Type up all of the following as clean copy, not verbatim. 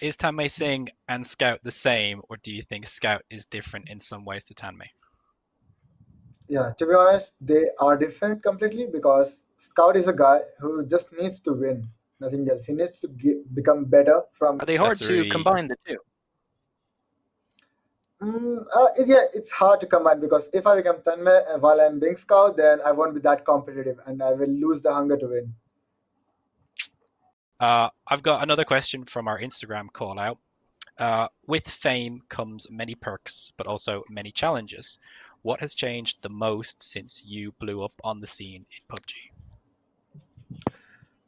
Is Tanmay Singh and Scout the same, or do you think Scout is different in some ways to Tanmay? Yeah, to be honest, they are different completely because Scout is a guy who just needs to win, nothing else. He needs to become better from. Are they hard That's to really combine the two? Yeah, it's hard to combine because if I become Tanmay while I'm being Scout, then I won't be that competitive and I will lose the hunger to win. I've got another question from our Instagram call out. With fame comes many perks, but also many challenges. What has changed the most since you blew up on the scene in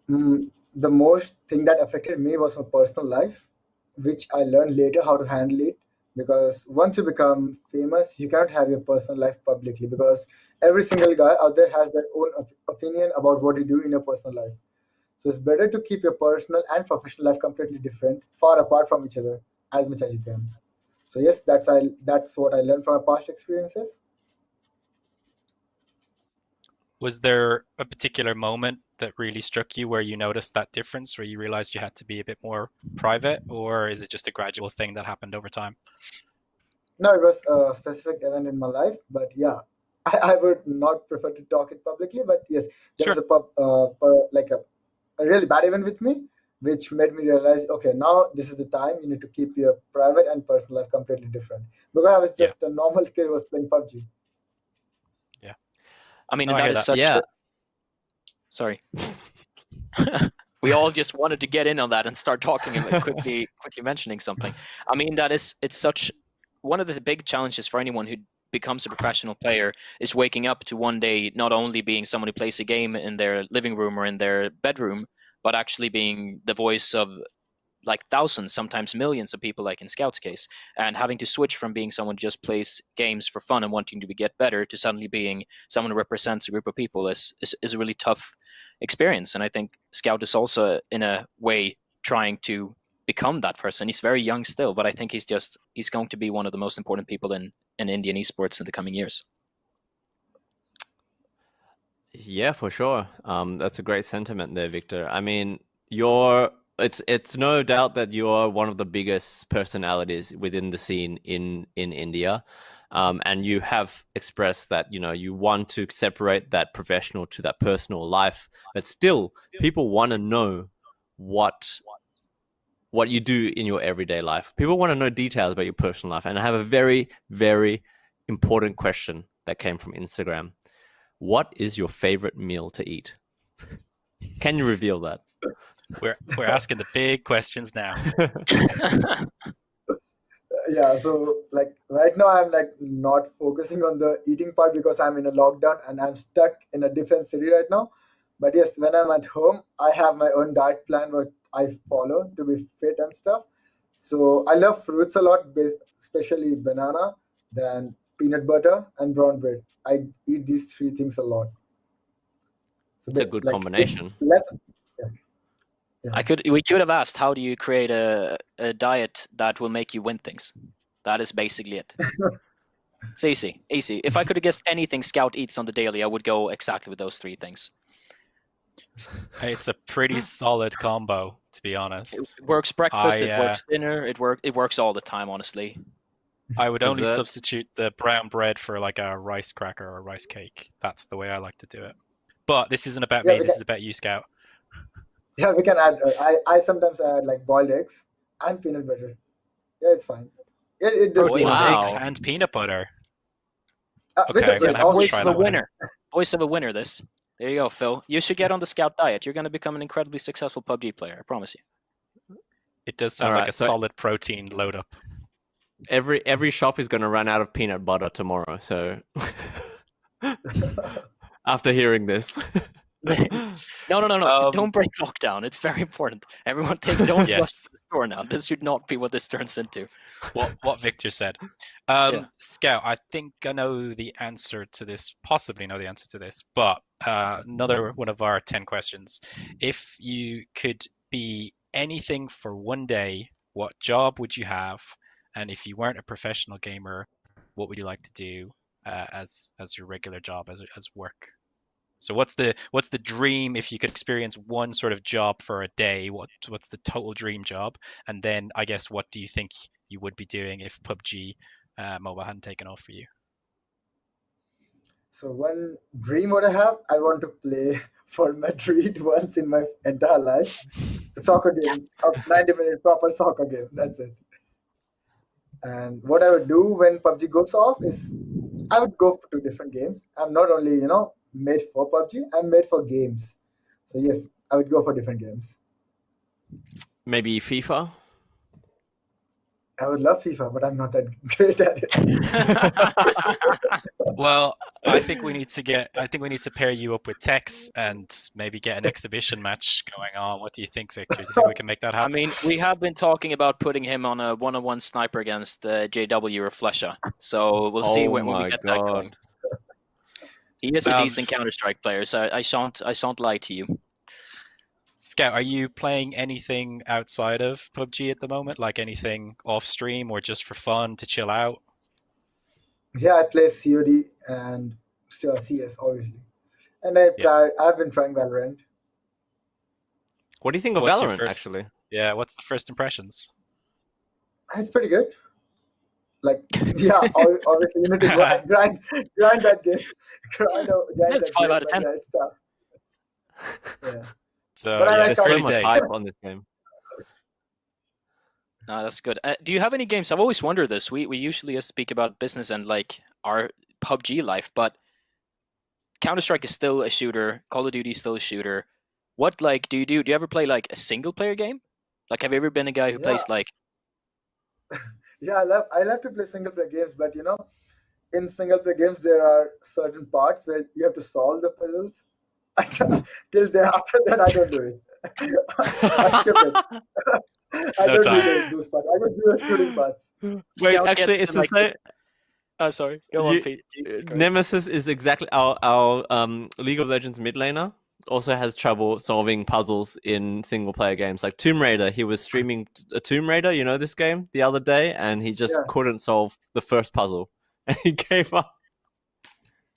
PUBG? The most thing that affected me was my personal life, which I learned later how to handle it. Because once you become famous, you cannot have your personal life publicly because every single guy out there has their own opinion about what you do in your personal life. So it's better to keep your personal and professional life completely different, far apart from each other, as much as you can. So yes, that's what I learned from my past experiences. Was there a particular moment that really struck you where you noticed that difference, where you realized you had to be a bit more private, or is it just a gradual thing that happened over time? No, it was a specific event in my life, but yeah, I would not prefer to talk it publicly. But yes, there was Sure. a really bad event with me, which made me realize, okay, now this is the time you need to keep your private and personal life completely different. Because I was Yeah. just a normal kid who was playing PUBG. Yeah. I mean, No, and I that hear is that. such Yeah. a sorry. We all just wanted to get in on that and start talking about quickly mentioning something. I mean, it's such one of the big challenges for anyone who becomes a professional player is waking up to one day not only being someone who plays a game in their living room or in their bedroom, but actually being the voice of like thousands, sometimes millions of people, like in Scout's case, and having to switch from being someone who just plays games for fun and wanting to get better to suddenly being someone who represents a group of people is a really tough experience. And I think Scout is also in a way trying to become that person. He's very young still, but I think he's going to be one of the most important people in Indian esports in the coming years. Yeah, for sure. That's a great sentiment there, Victor. I mean, it's no doubt that you're one of the biggest personalities within the scene in India. And you have expressed that, you want to separate that professional to that personal life, but still people want to know what you do in your everyday life. People want to know details about your personal life. And I have a very, very important question that came from Instagram. What is your favorite meal to eat? Can you reveal that? We're asking the big questions now. Yeah, so like right now I'm like not focusing on the eating part because I'm in a lockdown and I'm stuck in a different city right now. But yes, when I'm at home, I have my own diet plan what I follow to be fit and stuff. So I love fruits a lot, especially banana, then peanut butter and brown bread. I eat these three things a lot. So It's a good like it's combination. less. Yeah, yeah. We could have asked, how do you create a diet that will make you win things? That is basically it. It's easy, easy. If I could have guessed anything Scout eats on the daily, I would go exactly with those three things. It's a pretty solid combo, to be It honest. works breakfast, it I works dinner, it works all the time, honestly. I would only Dessert. substitute the brown bread for like a rice cracker or a rice cake. That's the way I like to do it. But this isn't about Yeah, me. This is about you, Scout. yeah, we can add. I sometimes add like boiled eggs and peanut butter. Yeah, it's fine. It does Protein both. Boiled on eggs Wow. and peanut butter. With Okay, the I'm It's gonna the have to also voice try of a that one. winner. Voice of a winner, this. There you go, Phil. You should get on the Scout diet. You're going to become an incredibly successful PUBG player, I promise you. It does All sound like right. a So solid protein load up. every shop is going to run out of peanut butter tomorrow. So after hearing this, No. Um, Don't break lockdown. It's very important. Everyone don't rush yes, to the store now. This should not be what this turns into. what Victor said. Yeah. Scout, I think I know the answer to this, possibly know the answer to this, but another one of our 10 questions. If you could be anything for one day, what job would you have? And if you weren't a professional gamer, what would you like to do as your regular job, as work? So what's the dream if you could experience one sort of job for a day? What's the total dream job? And then I guess what do you think you would be doing if PUBG Mobile hadn't taken off for you? So one dream what I have, I want to play for Madrid once in my entire life. Soccer game, a 90-minute proper soccer game. That's it. And what I would do when PUBG goes off is I would go to different games. I'm not only made for PUBG. I'm made for games. So yes, I would go for different games. Maybe FIFA. I would love FIFA, but I'm not that great at it. Well, I think we need to pair you up with Tex and maybe get an exhibition match going on. What do you think, Victor? Do you think we can make that I happen? mean, we have been talking about putting him on a one-on-one sniper against JW or Flesha. So we'll see Oh when we my get that going. God. He is a Sounds- decent Counter-Strike player, so I shan't lie to you. Scout, are you playing anything outside of PUBG at the moment? Like anything off stream or just for fun to chill out? Yeah, I play COD and CS obviously, and I've been trying Valorant. What do you think of What's your Valorant, first- actually? Yeah, what's the first impressions? It's pretty good. Like, yeah, obviously you need to grind that game. grind That's that 5 game, out of but 10. yeah, it's tough. Yeah. So But I yeah, like There's so early much day. hype on this game. No, that's good. Do you have any games? I've always wondered this. We usually just speak about business and like our PUBG life, but Counter-Strike is still a shooter. Call of Duty is still a shooter. What like do you do? Do you ever play like a single player game? Like, have you ever been a guy who plays like? Yeah, I love to play single player games, but in single player games there are certain parts where you have to solve the puzzles. Till then, after that, I don't do it. I skip it. I No don't time. do those parts. I just do the shooting parts. Wait, Scout actually, gets it's to, the like, same. Oh, sorry. Go on, You- Pete. Jesus Christ. Nemesis is exactly our League of Legends mid laner. Also has trouble solving puzzles in single player games. Like Tomb Raider, he was streaming a Tomb Raider, this game, the other day, and he just Yeah. couldn't solve the first puzzle, and he gave up.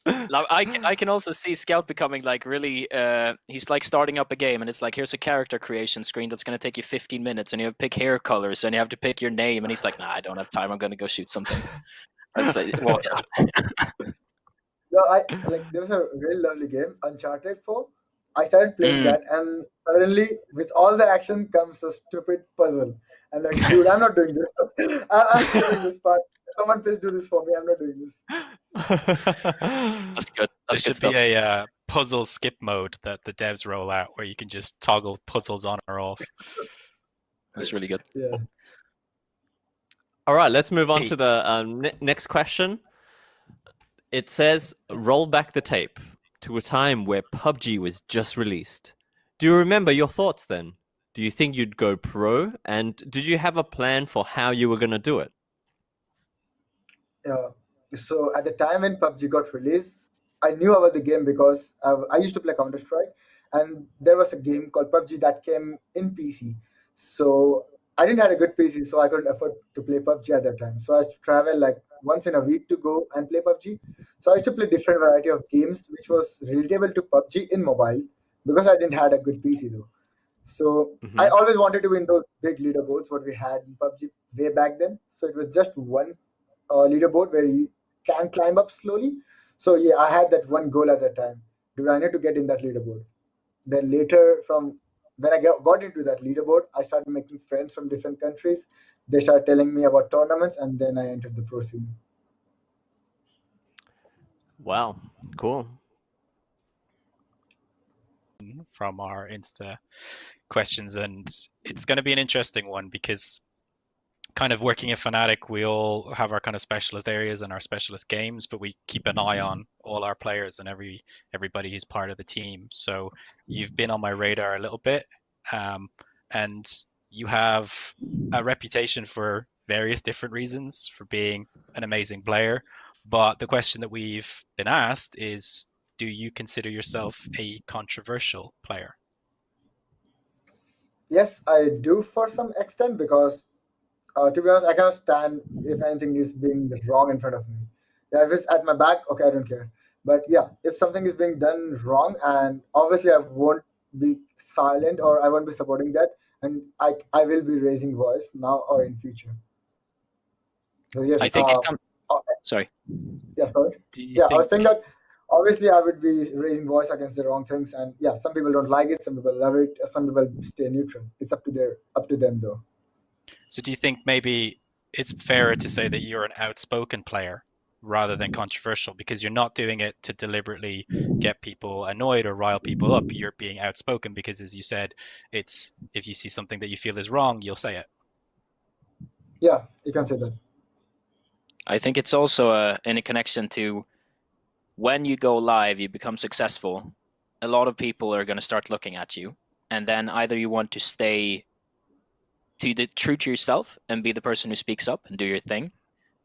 Like, I can also see Scout becoming like really. He's like starting up a game, and it's like, here's a character creation screen that's going to take you 15 minutes, and you have to pick hair colors, and you have to pick your name, and he's like, nah, I don't have time. I'm going to go shoot something. That's like, watch out. So there was a really lovely game, Uncharted 4. I started playing that, and suddenly, with all the action, comes a stupid puzzle. I'm like, dude, I'm not doing this. I'm skipping this part. Someone please do this for me. I'm not doing this. That's good. There That's good should be stuff. a puzzle skip mode that the devs roll out where you can just toggle puzzles on or off. That's really good. Yeah. All right, let's move on Pete. to the next question. It says, roll back the tape to a time where PUBG was just released. Do you remember your thoughts then? Do you think you'd go pro? And did you have a plan for how you were going to do it? So at the time when PUBG got released, I knew about the game because I used to play Counter Strike, and there was a game called PUBG that came in PC. So I didn't have a good PC, so I couldn't afford to play PUBG at that time. So I used to travel like once in a week to go and play PUBG. So I used to play different variety of games, which was relatable to PUBG in mobile because I didn't had a good PC though. So I always wanted to win those big leaderboards what we had in PUBG way back then. So it was just one leaderboard where you can climb up slowly. So yeah, I had that one goal at that time. Dude, I need to get in that leaderboard. Then later, from when I got into that leaderboard, I started making friends from different countries. They started telling me about tournaments, and then I entered the pro scene. Wow, cool. From our Insta questions, and it's going to be an interesting one because kind of working at Fnatic, we all have our kind of specialist areas and our specialist games, but we keep an eye on all our players and everybody who's part of the team. So you've been on my radar a little bit, and you have a reputation for various different reasons for being an amazing player. But the question that we've been asked is, do you consider yourself a controversial player? Yes, I do for some extent because, to be honest, I cannot stand if anything is being wrong in front of me. Yeah, if it's at my back, okay, I don't care. But yeah, if something is being done wrong, and obviously I won't be silent, or I won't be supporting that, and I will be raising voice now or in future. So Do yes, you I think think? it comes. Sorry. yeah, sorry. Do you Yeah, I was saying think? that obviously I would be raising voice against the wrong things, and yeah, some people don't like it, some people love it, some people stay neutral. It's up to them though. So do you think maybe it's fairer to say that you're an outspoken player rather than controversial because you're not doing it to deliberately get people annoyed or rile people up. You're being outspoken because, as you said, it's if you see something that you feel is wrong, you'll say it. Yeah, you can say that. I think it's also in a connection to when you go live, you become successful. A lot of people are going to start looking at you, and then either you want to stay true to yourself and be the person who speaks up and do your thing,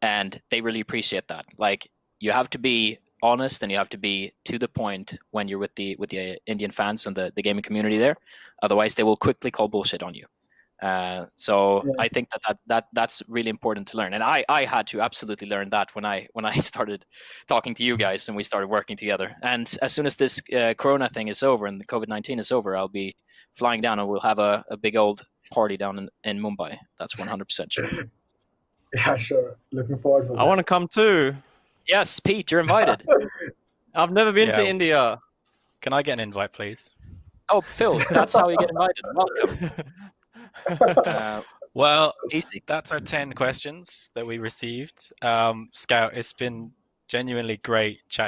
and they really appreciate that. Like, you have to be honest and you have to be to the point when you're with the Indian fans and the gaming community there. Otherwise, they will quickly call bullshit on you. So Yeah. I think that's really important to learn, and I had to absolutely learn that when I started talking to you guys and we started working together. And as soon as this Corona thing is over and the COVID-19 is over, I'll be flying down and we'll have a big old party down in Mumbai. That's 100% sure. Yeah, sure. Looking forward for I want to come too. Yes, Pete, you're invited. I've never been to Yeah. India. Can I get an invite, please? Oh, Phil, that's how you get invited. Welcome. Well, Easy. that's our 10 questions that we received. Scout, it's been genuinely great chatting